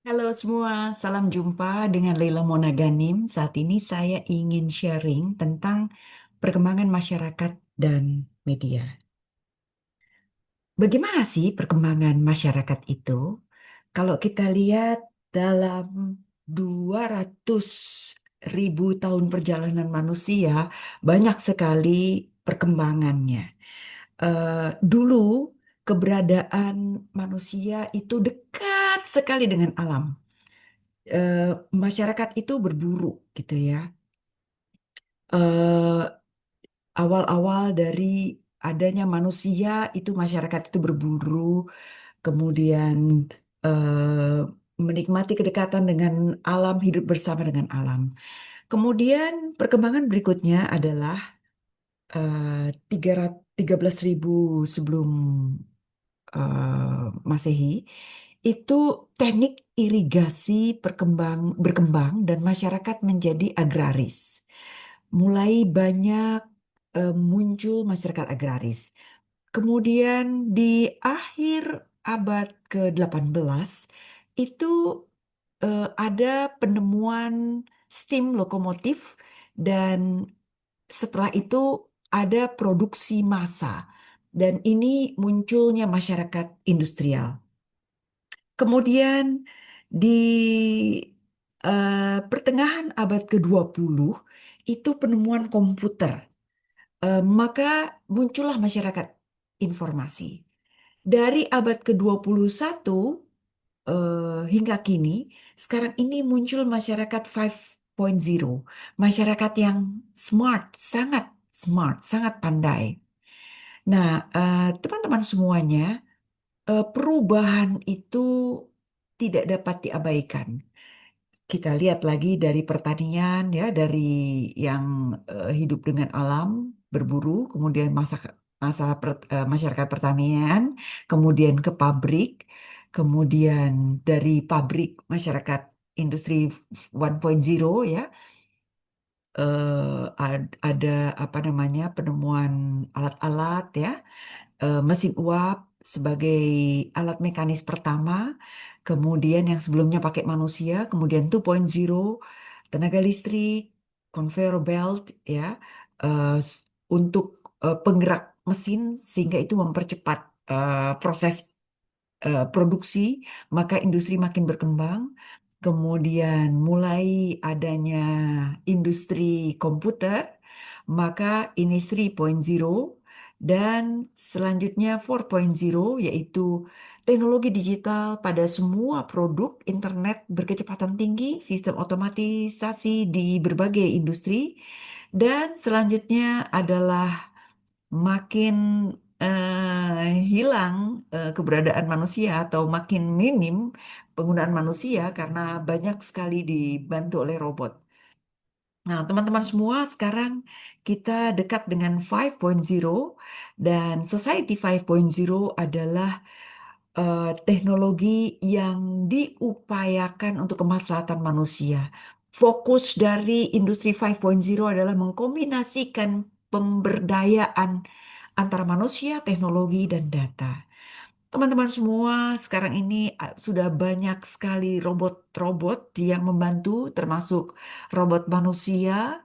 Halo semua, salam jumpa dengan Leila Mona Ganim. Saat ini saya ingin sharing tentang perkembangan masyarakat dan media. Bagaimana sih perkembangan masyarakat itu? Kalau kita lihat dalam 200.000 tahun perjalanan manusia, banyak sekali perkembangannya. Dulu keberadaan manusia itu dekat sekali dengan alam. eh, Masyarakat itu berburu gitu ya. Eh, Awal-awal dari adanya manusia itu masyarakat itu berburu, kemudian menikmati kedekatan dengan alam, hidup bersama dengan alam. Kemudian perkembangan berikutnya adalah 13.000 sebelum Masehi, itu teknik irigasi berkembang dan masyarakat menjadi agraris. Mulai banyak muncul masyarakat agraris. Kemudian di akhir abad ke-18 itu ada penemuan steam lokomotif dan setelah itu ada produksi massal dan ini munculnya masyarakat industrial. Kemudian di pertengahan abad ke-20 itu penemuan komputer. Maka muncullah masyarakat informasi. Dari abad ke-21 hingga kini, sekarang ini muncul masyarakat 5.0, masyarakat yang smart, sangat pandai. Nah, teman-teman semuanya, perubahan itu tidak dapat diabaikan. Kita lihat lagi dari pertanian ya, dari yang hidup dengan alam, berburu, kemudian masyarakat pertanian, kemudian ke pabrik, kemudian dari pabrik masyarakat industri 1.0 ya, ada apa namanya penemuan alat-alat ya, mesin uap sebagai alat mekanis pertama, kemudian yang sebelumnya pakai manusia, kemudian 2.0 tenaga listrik, conveyor belt ya, untuk penggerak mesin sehingga itu mempercepat proses produksi, maka industri makin berkembang. Kemudian mulai adanya industri komputer, maka ini 3.0 dan selanjutnya 4.0 yaitu teknologi digital pada semua produk internet berkecepatan tinggi, sistem otomatisasi di berbagai industri, dan selanjutnya adalah makin hilang keberadaan manusia atau makin minim penggunaan manusia karena banyak sekali dibantu oleh robot. Nah, teman-teman semua, sekarang kita dekat dengan 5.0 dan Society 5.0 adalah teknologi yang diupayakan untuk kemaslahatan manusia. Fokus dari industri 5.0 adalah mengkombinasikan pemberdayaan antara manusia, teknologi, dan data. Teman-teman semua, sekarang ini sudah banyak sekali robot-robot yang membantu, termasuk robot manusia.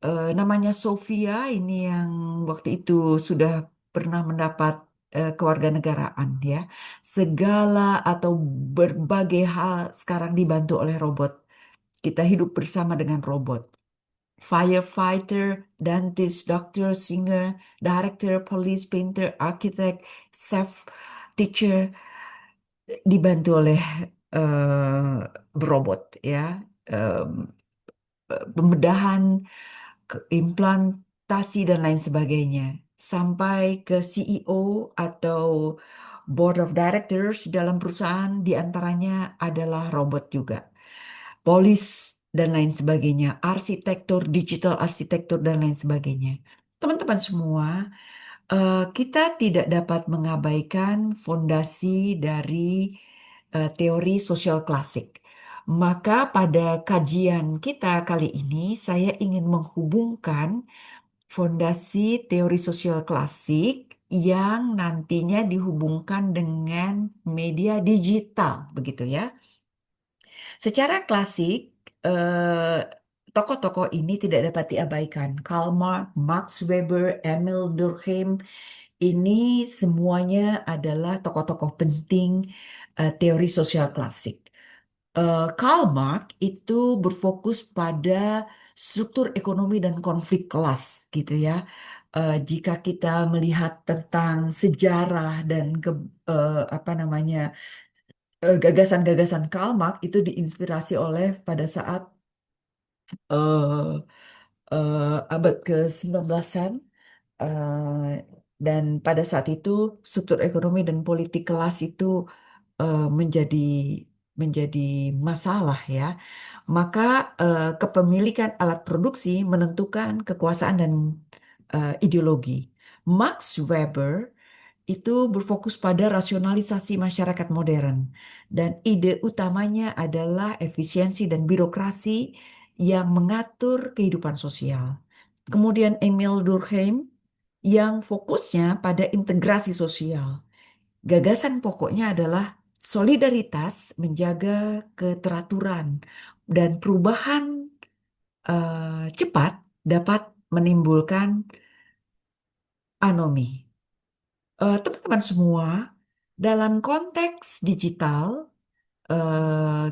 Namanya Sofia, ini yang waktu itu sudah pernah mendapat kewarganegaraan ya. Segala atau berbagai hal sekarang dibantu oleh robot. Kita hidup bersama dengan robot. Firefighter, dentist, doctor, singer, director, police, painter, architect, chef, teacher dibantu oleh robot ya. Em, Pembedahan, implantasi dan lain sebagainya. Sampai ke CEO atau Board of Directors dalam perusahaan diantaranya adalah robot juga. Polis dan lain sebagainya, arsitektur, digital arsitektur dan lain sebagainya. Teman-teman semua, kita tidak dapat mengabaikan fondasi dari teori sosial klasik. Maka pada kajian kita kali ini, saya ingin menghubungkan fondasi teori sosial klasik yang nantinya dihubungkan dengan media digital, begitu ya. Secara klasik, eh, tokoh-tokoh ini tidak dapat diabaikan. Karl Marx, Max Weber, Emil Durkheim, ini semuanya adalah tokoh-tokoh penting teori sosial klasik. Karl Marx itu berfokus pada struktur ekonomi dan konflik kelas, gitu ya. Jika kita melihat tentang sejarah dan apa namanya gagasan-gagasan Karl Marx itu diinspirasi oleh pada saat eh, abad ke-19-an, dan pada saat itu struktur ekonomi dan politik kelas itu menjadi menjadi masalah ya. Maka kepemilikan alat produksi menentukan kekuasaan dan ideologi. Max Weber itu berfokus pada rasionalisasi masyarakat modern dan ide utamanya adalah efisiensi dan birokrasi yang mengatur kehidupan sosial. Kemudian Emil Durkheim yang fokusnya pada integrasi sosial. Gagasan pokoknya adalah solidaritas, menjaga keteraturan, dan perubahan cepat dapat menimbulkan anomi. Teman-teman semua, dalam konteks digital,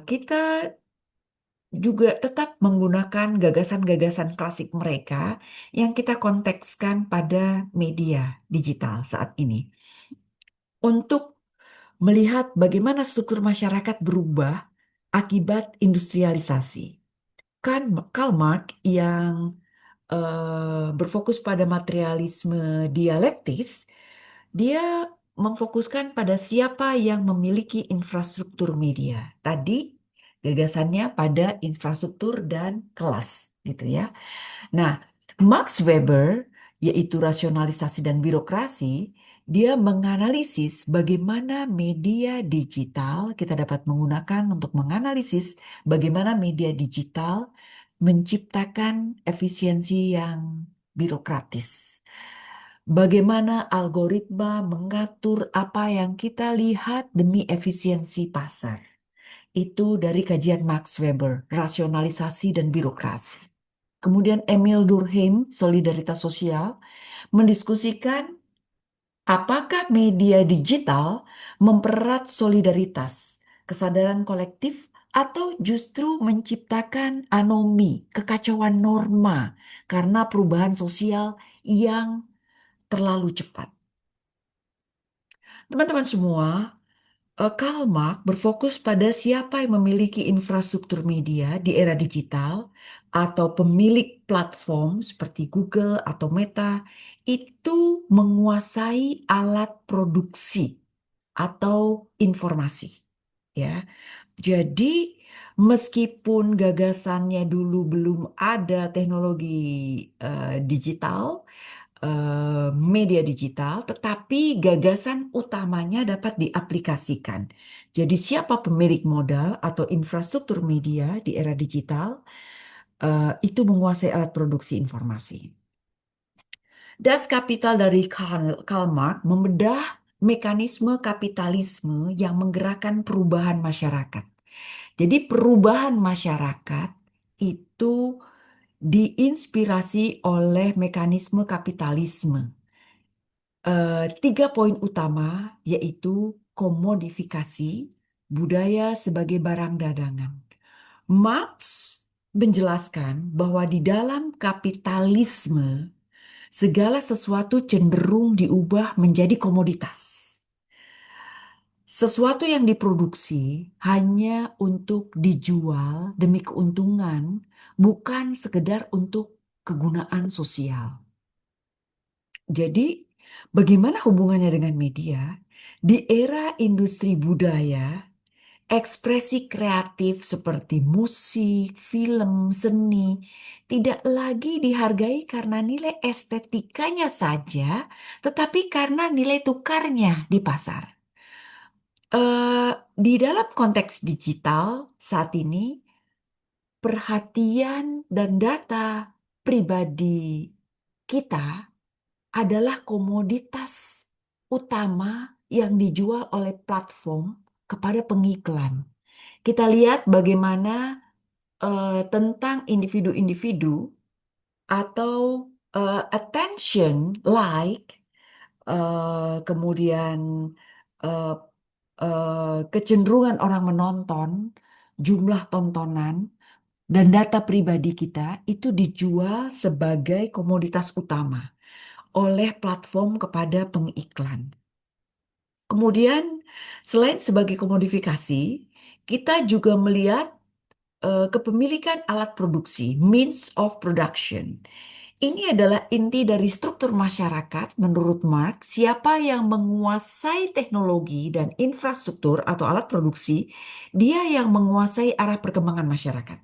kita juga tetap menggunakan gagasan-gagasan klasik mereka yang kita kontekskan pada media digital saat ini. Untuk melihat bagaimana struktur masyarakat berubah akibat industrialisasi. Kan Karl Marx yang berfokus pada materialisme dialektis, dia memfokuskan pada siapa yang memiliki infrastruktur media. Tadi gagasannya pada infrastruktur dan kelas, gitu ya. Nah, Max Weber, yaitu rasionalisasi dan birokrasi, dia menganalisis bagaimana media digital kita dapat menggunakan untuk menganalisis bagaimana media digital menciptakan efisiensi yang birokratis. Bagaimana algoritma mengatur apa yang kita lihat demi efisiensi pasar. Itu dari kajian Max Weber, rasionalisasi dan birokrasi. Kemudian Emil Durkheim, solidaritas sosial, mendiskusikan apakah media digital mempererat solidaritas, kesadaran kolektif, atau justru menciptakan anomi, kekacauan norma karena perubahan sosial yang terlalu cepat. Teman-teman semua, Karl Marx berfokus pada siapa yang memiliki infrastruktur media di era digital atau pemilik platform seperti Google atau Meta itu menguasai alat produksi atau informasi. Ya, jadi meskipun gagasannya dulu belum ada teknologi digital, media digital, tetapi gagasan utamanya dapat diaplikasikan. Jadi siapa pemilik modal atau infrastruktur media di era digital, itu menguasai alat produksi informasi. Das Kapital dari Karl Marx membedah mekanisme kapitalisme yang menggerakkan perubahan masyarakat. Jadi perubahan masyarakat itu diinspirasi oleh mekanisme kapitalisme. Tiga poin utama yaitu komodifikasi, budaya sebagai barang dagangan. Marx menjelaskan bahwa di dalam kapitalisme segala sesuatu cenderung diubah menjadi komoditas. Sesuatu yang diproduksi hanya untuk dijual demi keuntungan, bukan sekedar untuk kegunaan sosial. Jadi, bagaimana hubungannya dengan media? Di era industri budaya, ekspresi kreatif seperti musik, film, seni tidak lagi dihargai karena nilai estetikanya saja, tetapi karena nilai tukarnya di pasar. Di dalam konteks digital saat ini, perhatian dan data pribadi kita adalah komoditas utama yang dijual oleh platform kepada pengiklan. Kita lihat bagaimana tentang individu-individu atau attention, like, kemudian eh, kecenderungan orang menonton, jumlah tontonan, dan data pribadi kita itu dijual sebagai komoditas utama oleh platform kepada pengiklan. Kemudian, selain sebagai komodifikasi, kita juga melihat kepemilikan alat produksi, means of production. Ini adalah inti dari struktur masyarakat menurut Marx. Siapa yang menguasai teknologi dan infrastruktur atau alat produksi, dia yang menguasai arah perkembangan masyarakat.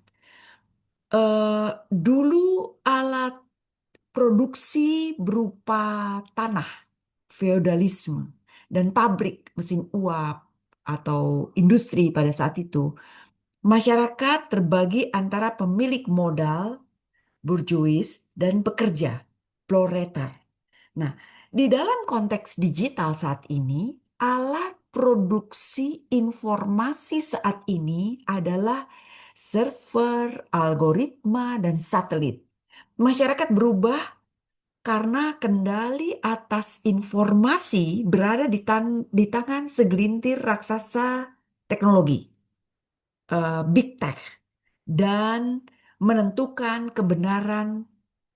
Dulu alat produksi berupa tanah, feodalisme, dan pabrik mesin uap atau industri pada saat itu. Masyarakat terbagi antara pemilik modal, burjuis, dan pekerja, proletar. Nah, di dalam konteks digital saat ini, alat produksi informasi saat ini adalah server, algoritma, dan satelit. Masyarakat berubah karena kendali atas informasi berada di tangan segelintir raksasa teknologi, big tech, dan menentukan kebenaran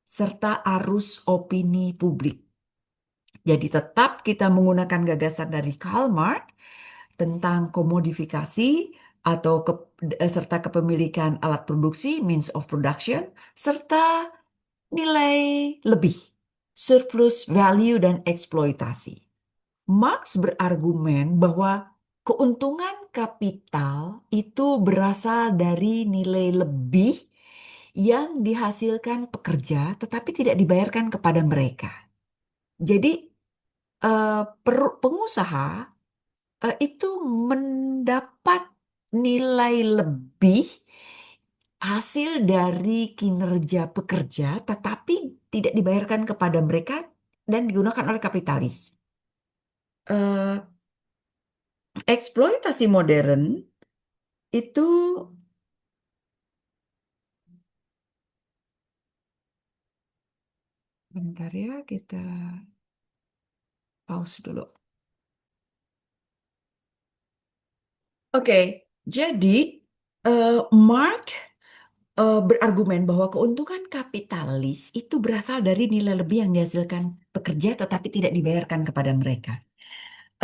serta arus opini publik. Jadi tetap kita menggunakan gagasan dari Karl Marx tentang komodifikasi atau serta kepemilikan alat produksi, means of production, serta nilai lebih, surplus value dan eksploitasi. Marx berargumen bahwa keuntungan kapital itu berasal dari nilai lebih yang dihasilkan pekerja tetapi tidak dibayarkan kepada mereka. Jadi pengusaha itu mendapat nilai lebih hasil dari kinerja pekerja tetapi tidak dibayarkan kepada mereka dan digunakan oleh kapitalis. Eh, Eksploitasi modern itu, bentar ya, kita pause dulu. Oke, jadi Mark berargumen bahwa keuntungan kapitalis itu berasal dari nilai lebih yang dihasilkan pekerja tetapi tidak dibayarkan kepada mereka.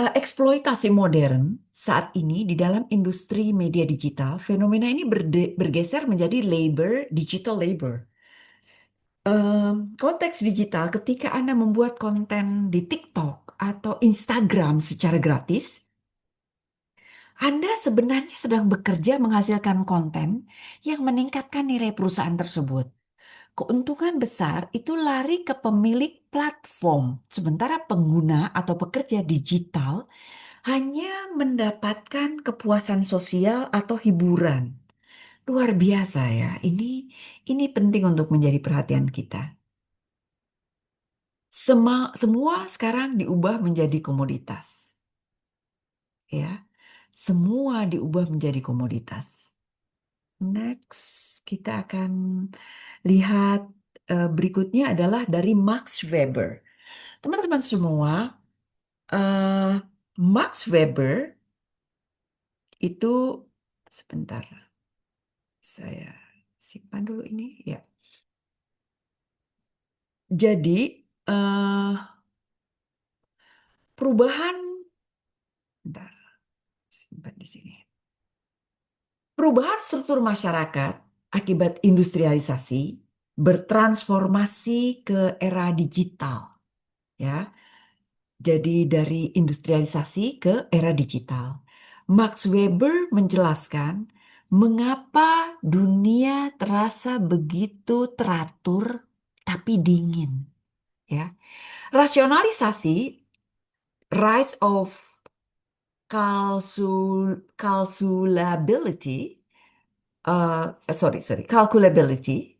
Eksploitasi modern saat ini di dalam industri media digital, fenomena ini bergeser menjadi digital labor. Konteks digital, ketika Anda membuat konten di TikTok atau Instagram secara gratis, Anda sebenarnya sedang bekerja menghasilkan konten yang meningkatkan nilai perusahaan tersebut. Keuntungan besar itu lari ke pemilik platform, sementara pengguna atau pekerja digital hanya mendapatkan kepuasan sosial atau hiburan. Luar biasa ya, ini penting untuk menjadi perhatian kita. Semua sekarang diubah menjadi komoditas, ya. Semua diubah menjadi komoditas. Next, kita akan lihat berikutnya adalah dari Max Weber. Teman-teman semua, eh, Max Weber itu, sebentar, saya simpan dulu ini, ya. Jadi, eh, perubahan, bentar, simpan di sini. Perubahan struktur masyarakat akibat industrialisasi bertransformasi ke era digital, ya. Jadi dari industrialisasi ke era digital. Max Weber menjelaskan mengapa dunia terasa begitu teratur tapi dingin, ya. Rasionalisasi, rise of calculability, calculability,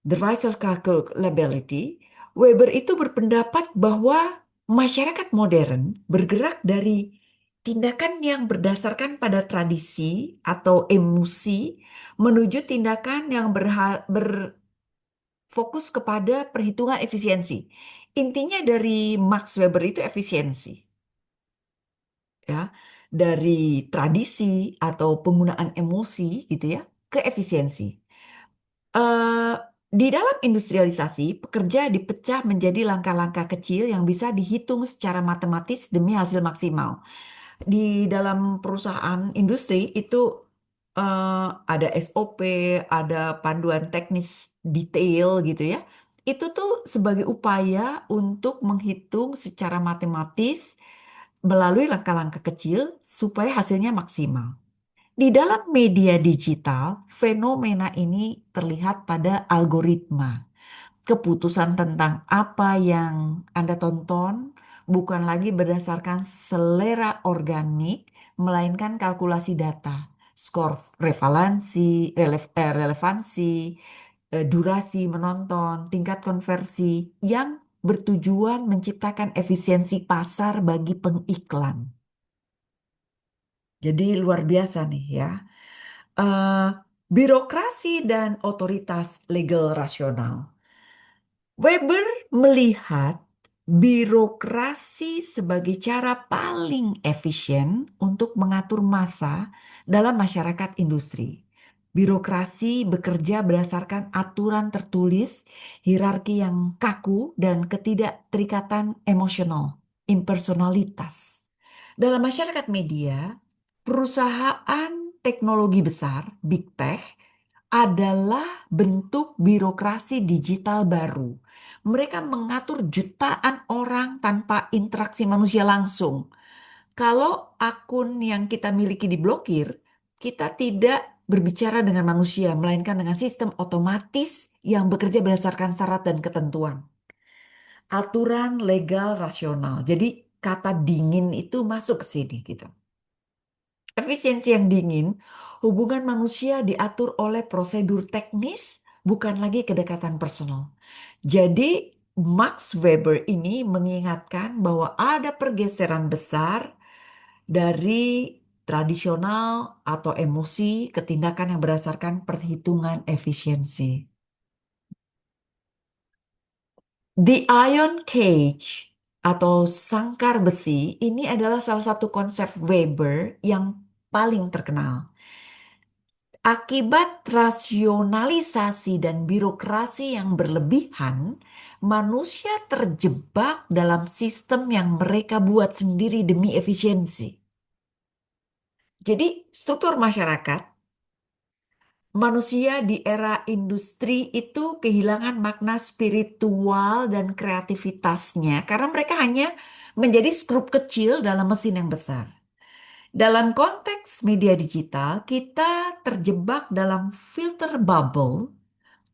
the rise of calculability, Weber itu berpendapat bahwa masyarakat modern bergerak dari Tindakan yang berdasarkan pada tradisi atau emosi menuju tindakan yang berfokus kepada perhitungan efisiensi. Intinya dari Max Weber itu efisiensi, ya, dari tradisi atau penggunaan emosi gitu ya ke efisiensi. Eh, di dalam industrialisasi, pekerja dipecah menjadi langkah-langkah kecil yang bisa dihitung secara matematis demi hasil maksimal. Di dalam perusahaan industri itu ada SOP, ada panduan teknis detail gitu ya. Itu tuh sebagai upaya untuk menghitung secara matematis melalui langkah-langkah kecil supaya hasilnya maksimal. Di dalam media digital, fenomena ini terlihat pada algoritma. Keputusan tentang apa yang Anda tonton bukan lagi berdasarkan selera organik, melainkan kalkulasi data, skor relevansi, durasi menonton, tingkat konversi yang bertujuan menciptakan efisiensi pasar bagi pengiklan. Jadi luar biasa nih ya. Eh, Birokrasi dan otoritas legal rasional. Weber melihat birokrasi sebagai cara paling efisien untuk mengatur massa dalam masyarakat industri. Birokrasi bekerja berdasarkan aturan tertulis, hierarki yang kaku, dan ketidakterikatan emosional, impersonalitas. Dalam masyarakat media, perusahaan teknologi besar, big tech, adalah bentuk birokrasi digital baru. Mereka mengatur jutaan orang tanpa interaksi manusia langsung. Kalau akun yang kita miliki diblokir, kita tidak berbicara dengan manusia, melainkan dengan sistem otomatis yang bekerja berdasarkan syarat dan ketentuan. Aturan legal rasional. Jadi kata dingin itu masuk ke sini gitu. Efisiensi yang dingin, hubungan manusia diatur oleh prosedur teknis, bukan lagi kedekatan personal. Jadi, Max Weber ini mengingatkan bahwa ada pergeseran besar dari tradisional atau emosi ke tindakan yang berdasarkan perhitungan efisiensi. The Iron Cage atau sangkar besi ini adalah salah satu konsep Weber yang paling terkenal. Akibat rasionalisasi dan birokrasi yang berlebihan, manusia terjebak dalam sistem yang mereka buat sendiri demi efisiensi. Jadi, struktur masyarakat, manusia di era industri itu kehilangan makna spiritual dan kreativitasnya karena mereka hanya menjadi skrup kecil dalam mesin yang besar. Dalam konteks media digital, kita terjebak dalam filter bubble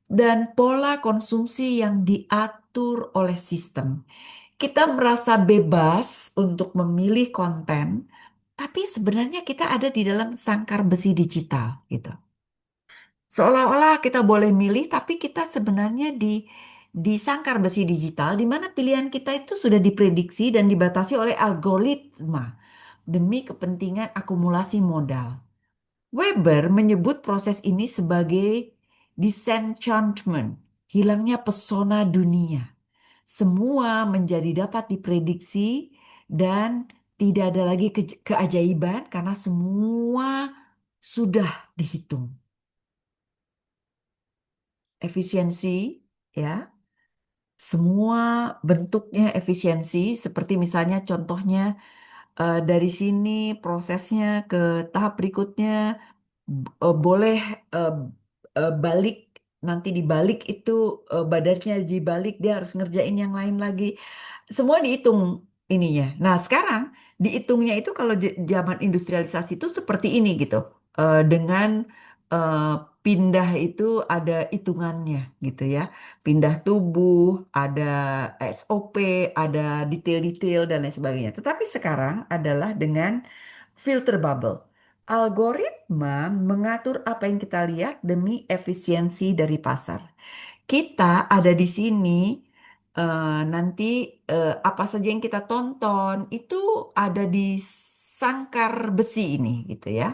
dan pola konsumsi yang diatur oleh sistem. Kita merasa bebas untuk memilih konten, tapi sebenarnya kita ada di dalam sangkar besi digital gitu. Seolah-olah kita boleh milih, tapi kita sebenarnya di sangkar besi digital, di mana pilihan kita itu sudah diprediksi dan dibatasi oleh algoritma demi kepentingan akumulasi modal. Weber menyebut proses ini sebagai disenchantment, hilangnya pesona dunia. Semua menjadi dapat diprediksi dan tidak ada lagi keajaiban karena semua sudah dihitung. Efisiensi, ya, semua bentuknya efisiensi, seperti misalnya contohnya dari sini prosesnya ke tahap berikutnya boleh eh, balik, nanti dibalik itu badannya dibalik, dia harus ngerjain yang lain lagi. Semua dihitung ininya. Nah, sekarang dihitungnya itu kalau zaman industrialisasi itu seperti ini gitu. Dengan eh, pindah itu ada hitungannya gitu ya. Pindah tubuh, ada SOP, ada detail-detail dan lain sebagainya. Tetapi sekarang adalah dengan filter bubble. Algoritma mengatur apa yang kita lihat demi efisiensi dari pasar. Kita ada di sini, nanti apa saja yang kita tonton itu ada di sangkar besi ini gitu ya.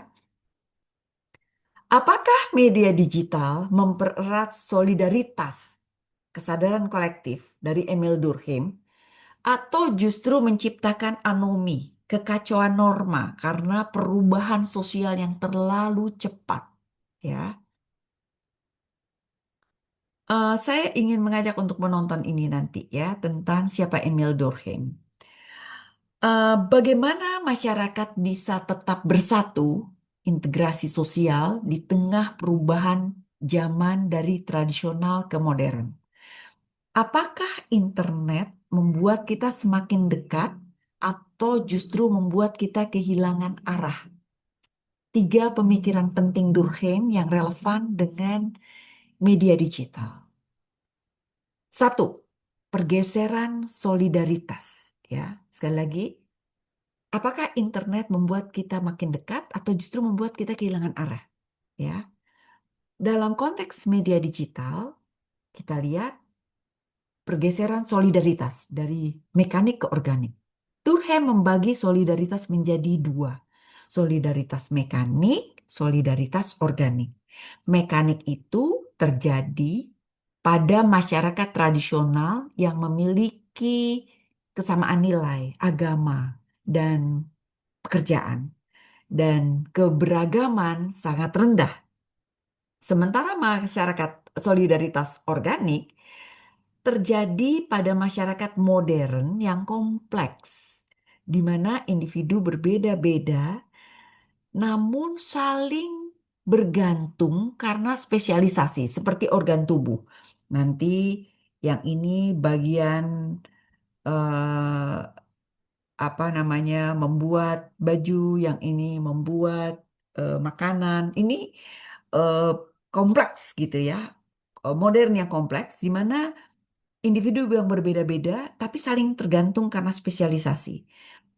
Apakah media digital mempererat solidaritas, kesadaran kolektif dari Emil Durkheim atau justru menciptakan anomi, kekacauan norma karena perubahan sosial yang terlalu cepat? Ya, saya ingin mengajak untuk menonton ini nanti ya tentang siapa Emil Durkheim. Bagaimana masyarakat bisa tetap bersatu, integrasi sosial di tengah perubahan zaman dari tradisional ke modern? Apakah internet membuat kita semakin dekat atau justru membuat kita kehilangan arah? Tiga pemikiran penting Durkheim yang relevan dengan media digital. Satu, pergeseran solidaritas. Ya, sekali lagi, apakah internet membuat kita makin dekat atau justru membuat kita kehilangan arah? Ya, dalam konteks media digital, kita lihat pergeseran solidaritas dari mekanik ke organik. Durkheim membagi solidaritas menjadi dua, solidaritas mekanik, solidaritas organik. Mekanik itu terjadi pada masyarakat tradisional yang memiliki kesamaan nilai, agama, dan pekerjaan, dan keberagaman sangat rendah. Sementara masyarakat solidaritas organik terjadi pada masyarakat modern yang kompleks, di mana individu berbeda-beda namun saling bergantung karena spesialisasi seperti organ tubuh. Nanti yang ini bagian eh, apa namanya membuat baju, yang ini membuat makanan. Ini eh, kompleks gitu ya. Modern yang kompleks di mana individu yang berbeda-beda tapi saling tergantung karena spesialisasi.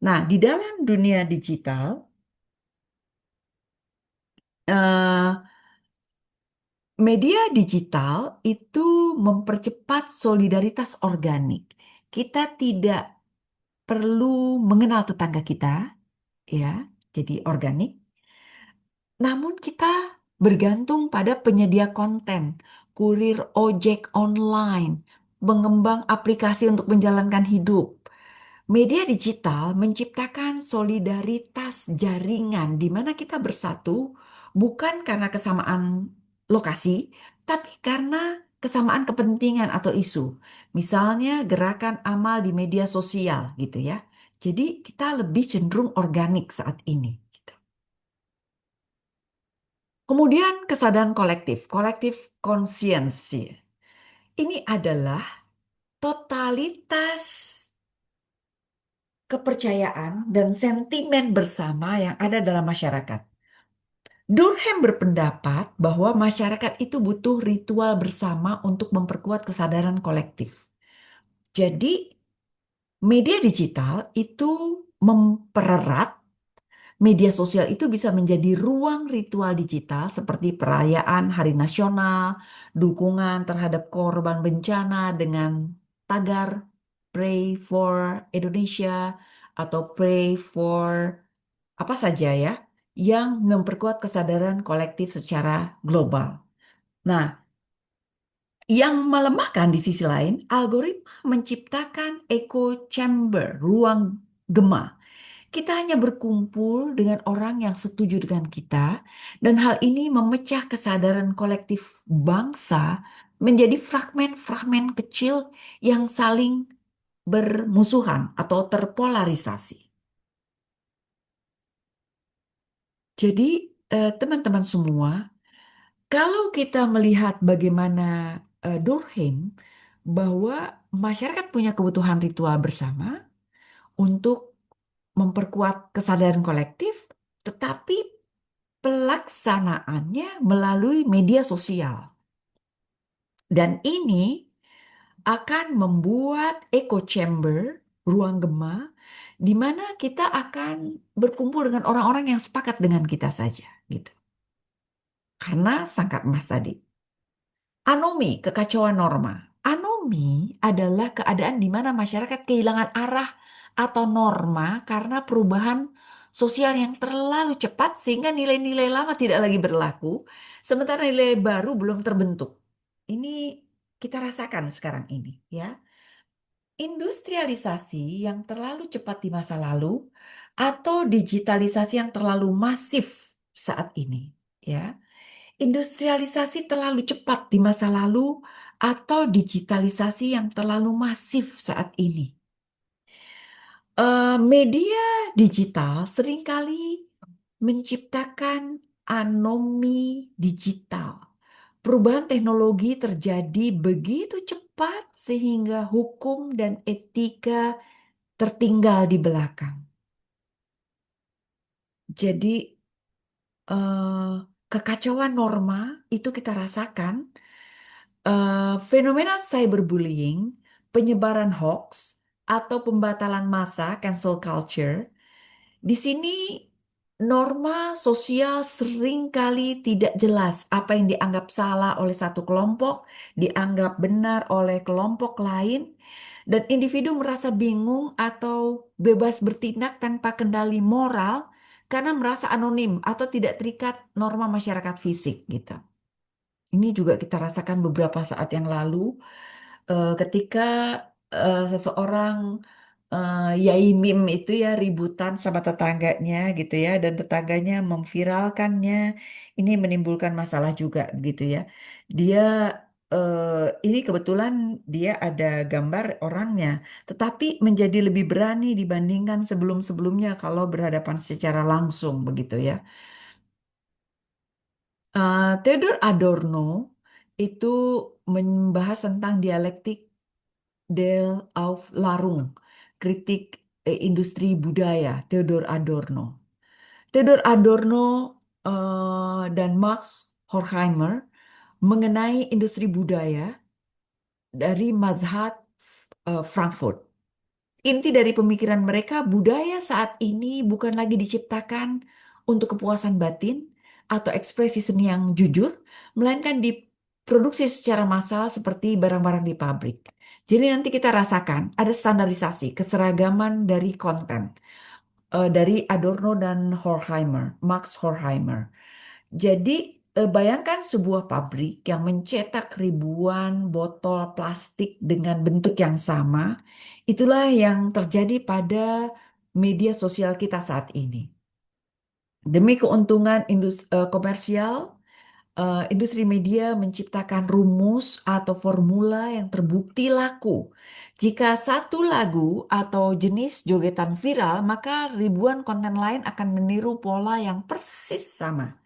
Nah, di dalam dunia digital eh, media digital itu mempercepat solidaritas organik. Kita tidak perlu mengenal tetangga kita, ya, jadi organik. Namun kita bergantung pada penyedia konten, kurir ojek online, pengembang aplikasi untuk menjalankan hidup. Media digital menciptakan solidaritas jaringan di mana kita bersatu bukan karena kesamaan lokasi, tapi karena kesamaan kepentingan atau isu. Misalnya gerakan amal di media sosial gitu ya. Jadi kita lebih cenderung organik saat ini, gitu. Kemudian kesadaran kolektif, kolektif conscience. Ini adalah totalitas kepercayaan dan sentimen bersama yang ada dalam masyarakat. Durkheim berpendapat bahwa masyarakat itu butuh ritual bersama untuk memperkuat kesadaran kolektif. Jadi, media digital itu mempererat. Media sosial itu bisa menjadi ruang ritual digital seperti perayaan Hari Nasional, dukungan terhadap korban bencana dengan tagar Pray for Indonesia atau Pray for apa saja ya, yang memperkuat kesadaran kolektif secara global. Nah, yang melemahkan di sisi lain, algoritma menciptakan echo chamber, ruang gema. Kita hanya berkumpul dengan orang yang setuju dengan kita, dan hal ini memecah kesadaran kolektif bangsa menjadi fragmen-fragmen kecil yang saling bermusuhan atau terpolarisasi. Jadi, teman-teman semua, kalau kita melihat bagaimana Durkheim bahwa masyarakat punya kebutuhan ritual bersama untuk memperkuat kesadaran kolektif, tetapi pelaksanaannya melalui media sosial. Dan ini akan membuat echo chamber, ruang gema, di mana kita akan berkumpul dengan orang-orang yang sepakat dengan kita saja, gitu. Karena sangkar emas tadi. Anomi, kekacauan norma. Anomi adalah keadaan di mana masyarakat kehilangan arah atau norma karena perubahan sosial yang terlalu cepat sehingga nilai-nilai lama tidak lagi berlaku, sementara nilai baru belum terbentuk. Ini kita rasakan sekarang ini, ya. Industrialisasi yang terlalu cepat di masa lalu atau digitalisasi yang terlalu masif saat ini, ya. Industrialisasi terlalu cepat di masa lalu atau digitalisasi yang terlalu masif saat ini. Media digital seringkali menciptakan anomi digital. Perubahan teknologi terjadi begitu cepat sehingga hukum dan etika tertinggal di belakang. Jadi, eh, kekacauan norma itu kita rasakan. Fenomena cyberbullying, penyebaran hoax, atau pembatalan massa, cancel culture. Di sini norma sosial seringkali tidak jelas apa yang dianggap salah oleh satu kelompok, dianggap benar oleh kelompok lain, dan individu merasa bingung atau bebas bertindak tanpa kendali moral karena merasa anonim atau tidak terikat norma masyarakat fisik gitu. Ini juga kita rasakan beberapa saat yang lalu ketika seseorang Yai Mim itu ya ributan sama tetangganya gitu ya dan tetangganya memviralkannya ini menimbulkan masalah juga gitu ya. Dia ini kebetulan dia ada gambar orangnya tetapi menjadi lebih berani dibandingkan sebelum-sebelumnya kalau berhadapan secara langsung begitu ya. Theodor Adorno itu membahas tentang dialektik Del Aufklärung, kritik industri budaya, Theodor Adorno. Theodor Adorno dan Max Horkheimer mengenai industri budaya dari Mazhat Frankfurt. Inti dari pemikiran mereka, budaya saat ini bukan lagi diciptakan untuk kepuasan batin atau ekspresi seni yang jujur, melainkan diproduksi secara massal seperti barang-barang di pabrik. Jadi nanti kita rasakan ada standarisasi, keseragaman dari konten dari Adorno dan Horkheimer, Max Horkheimer. Jadi bayangkan sebuah pabrik yang mencetak ribuan botol plastik dengan bentuk yang sama. Itulah yang terjadi pada media sosial kita saat ini. Demi keuntungan komersial, industri media menciptakan rumus atau formula yang terbukti laku. Jika satu lagu atau jenis jogetan viral, maka ribuan konten lain akan meniru pola yang persis sama.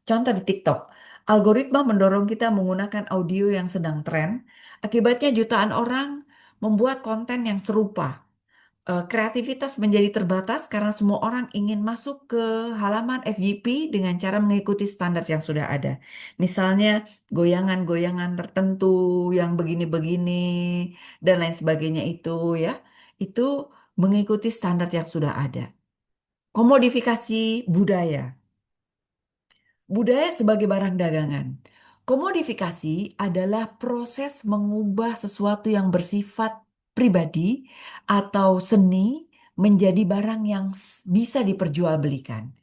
Contoh di TikTok, algoritma mendorong kita menggunakan audio yang sedang tren. Akibatnya jutaan orang membuat konten yang serupa. Kreativitas menjadi terbatas karena semua orang ingin masuk ke halaman FYP dengan cara mengikuti standar yang sudah ada. Misalnya goyangan-goyangan tertentu yang begini-begini dan lain sebagainya itu ya. Itu mengikuti standar yang sudah ada. Komodifikasi budaya. Budaya sebagai barang dagangan. Komodifikasi adalah proses mengubah sesuatu yang bersifat pribadi atau seni menjadi barang yang bisa diperjualbelikan.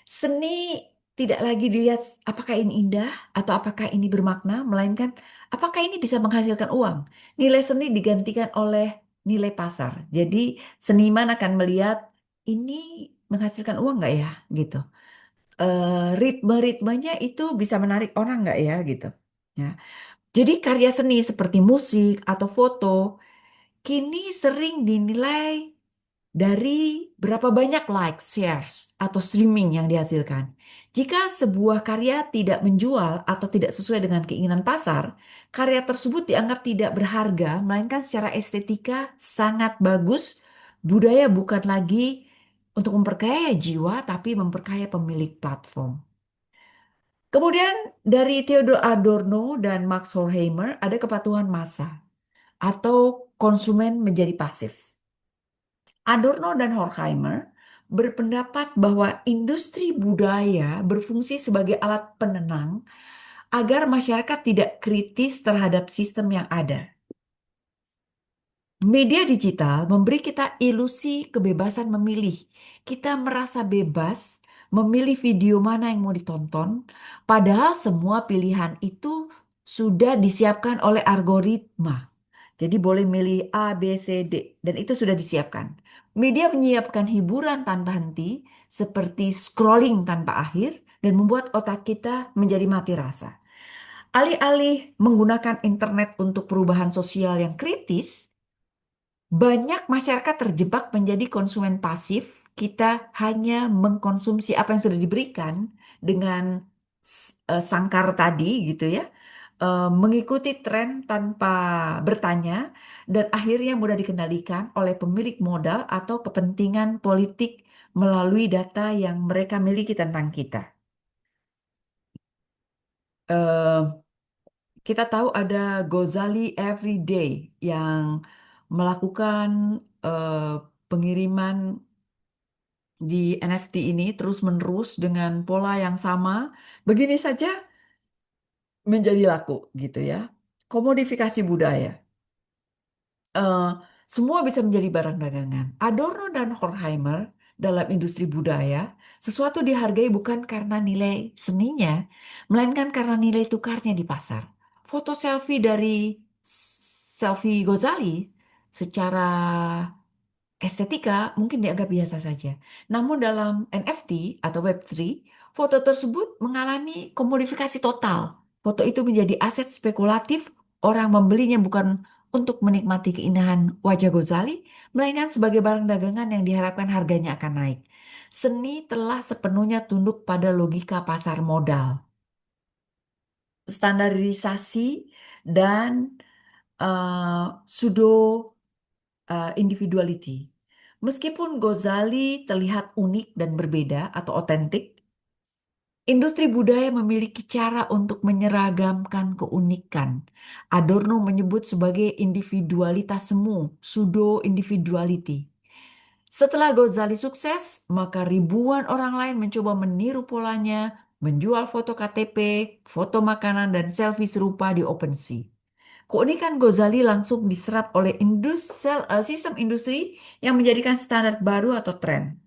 Seni tidak lagi dilihat apakah ini indah atau apakah ini bermakna, melainkan apakah ini bisa menghasilkan uang. Nilai seni digantikan oleh nilai pasar. Jadi seniman akan melihat ini menghasilkan uang nggak ya, gitu ritme-ritmenya itu bisa menarik orang nggak ya gitu. Ya. Jadi karya seni seperti musik atau foto kini sering dinilai dari berapa banyak likes, shares, atau streaming yang dihasilkan. Jika sebuah karya tidak menjual atau tidak sesuai dengan keinginan pasar, karya tersebut dianggap tidak berharga, melainkan secara estetika sangat bagus. Budaya bukan lagi untuk memperkaya jiwa, tapi memperkaya pemilik platform. Kemudian dari Theodor Adorno dan Max Horkheimer ada kepatuhan massa atau konsumen menjadi pasif. Adorno dan Horkheimer berpendapat bahwa industri budaya berfungsi sebagai alat penenang agar masyarakat tidak kritis terhadap sistem yang ada. Media digital memberi kita ilusi kebebasan memilih. Kita merasa bebas memilih video mana yang mau ditonton, padahal semua pilihan itu sudah disiapkan oleh algoritma. Jadi boleh milih A, B, C, D, dan itu sudah disiapkan. Media menyiapkan hiburan tanpa henti, seperti scrolling tanpa akhir, dan membuat otak kita menjadi mati rasa. Alih-alih menggunakan internet untuk perubahan sosial yang kritis, banyak masyarakat terjebak menjadi konsumen pasif. Kita hanya mengkonsumsi apa yang sudah diberikan dengan sangkar tadi gitu ya. Mengikuti tren tanpa bertanya dan akhirnya mudah dikendalikan oleh pemilik modal atau kepentingan politik melalui data yang mereka miliki tentang kita. Eh, Kita tahu ada Gozali Everyday yang melakukan eh, pengiriman di NFT ini terus-menerus dengan pola yang sama. Begini saja menjadi laku gitu ya. Komodifikasi budaya. eh, Semua bisa menjadi barang dagangan. Adorno dan Horkheimer dalam industri budaya, sesuatu dihargai bukan karena nilai seninya, melainkan karena nilai tukarnya di pasar. Foto selfie dari selfie Gozali secara estetika mungkin dianggap biasa saja. Namun dalam NFT atau Web3, foto tersebut mengalami komodifikasi total. Foto itu menjadi aset spekulatif, orang membelinya bukan untuk menikmati keindahan wajah Gozali, melainkan sebagai barang dagangan yang diharapkan harganya akan naik. Seni telah sepenuhnya tunduk pada logika pasar modal, standarisasi, dan pseudo individuality. Meskipun Ghazali terlihat unik dan berbeda atau otentik, industri budaya memiliki cara untuk menyeragamkan keunikan. Adorno menyebut sebagai individualitas semu, pseudo individuality. Setelah Ghazali sukses, maka ribuan orang lain mencoba meniru polanya, menjual foto KTP, foto makanan, dan selfie serupa di OpenSea. Keunikan Ghazali langsung diserap oleh sistem industri yang menjadikan standar baru atau tren.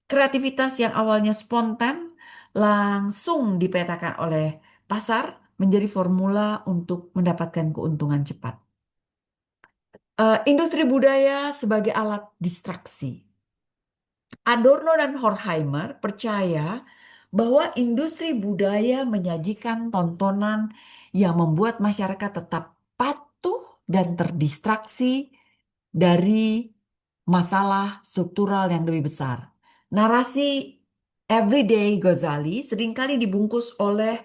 Kreativitas yang awalnya spontan langsung dipetakan oleh pasar menjadi formula untuk mendapatkan keuntungan cepat. Industri budaya sebagai alat distraksi. Adorno dan Horkheimer percaya bahwa industri budaya menyajikan tontonan yang membuat masyarakat tetap patuh dan terdistraksi dari masalah struktural yang lebih besar. Narasi everyday Ghazali seringkali dibungkus oleh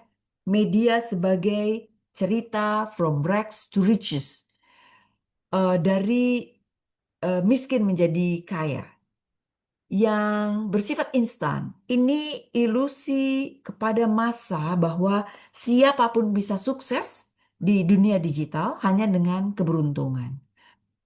media sebagai cerita from rags to riches, dari miskin menjadi kaya yang bersifat instan. Ini ilusi kepada massa bahwa siapapun bisa sukses di dunia digital hanya dengan keberuntungan.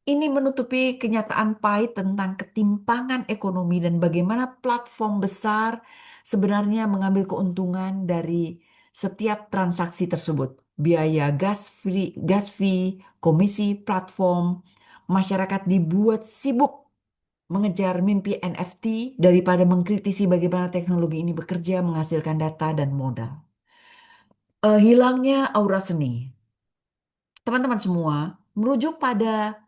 Ini menutupi kenyataan pahit tentang ketimpangan ekonomi dan bagaimana platform besar sebenarnya mengambil keuntungan dari setiap transaksi tersebut. Biaya gas fee, komisi platform, masyarakat dibuat sibuk mengejar mimpi NFT daripada mengkritisi bagaimana teknologi ini bekerja menghasilkan data dan modal. Hilangnya aura seni. Teman-teman semua, merujuk pada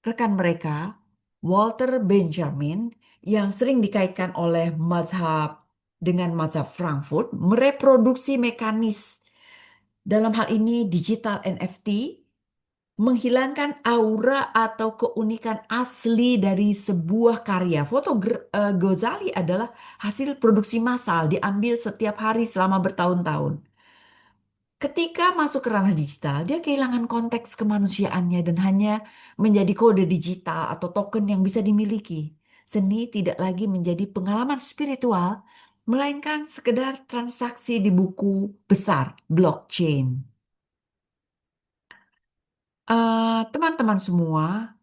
rekan mereka, Walter Benjamin, yang sering dikaitkan oleh mazhab dengan mazhab Frankfurt, mereproduksi mekanis dalam hal ini digital NFT, menghilangkan aura atau keunikan asli dari sebuah karya. Foto Ghazali adalah hasil produksi massal, diambil setiap hari selama bertahun-tahun. Ketika masuk ke ranah digital, dia kehilangan konteks kemanusiaannya dan hanya menjadi kode digital atau token yang bisa dimiliki. Seni tidak lagi menjadi pengalaman spiritual, melainkan sekedar transaksi di buku besar, blockchain. Teman-teman semua,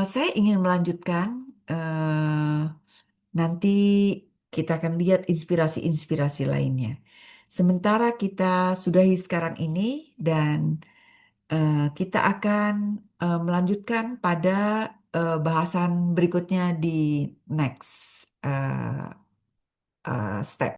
saya ingin melanjutkan. Nanti kita akan lihat inspirasi-inspirasi lainnya. Sementara kita sudahi sekarang ini dan Kita akan melanjutkan pada bahasan berikutnya di next step.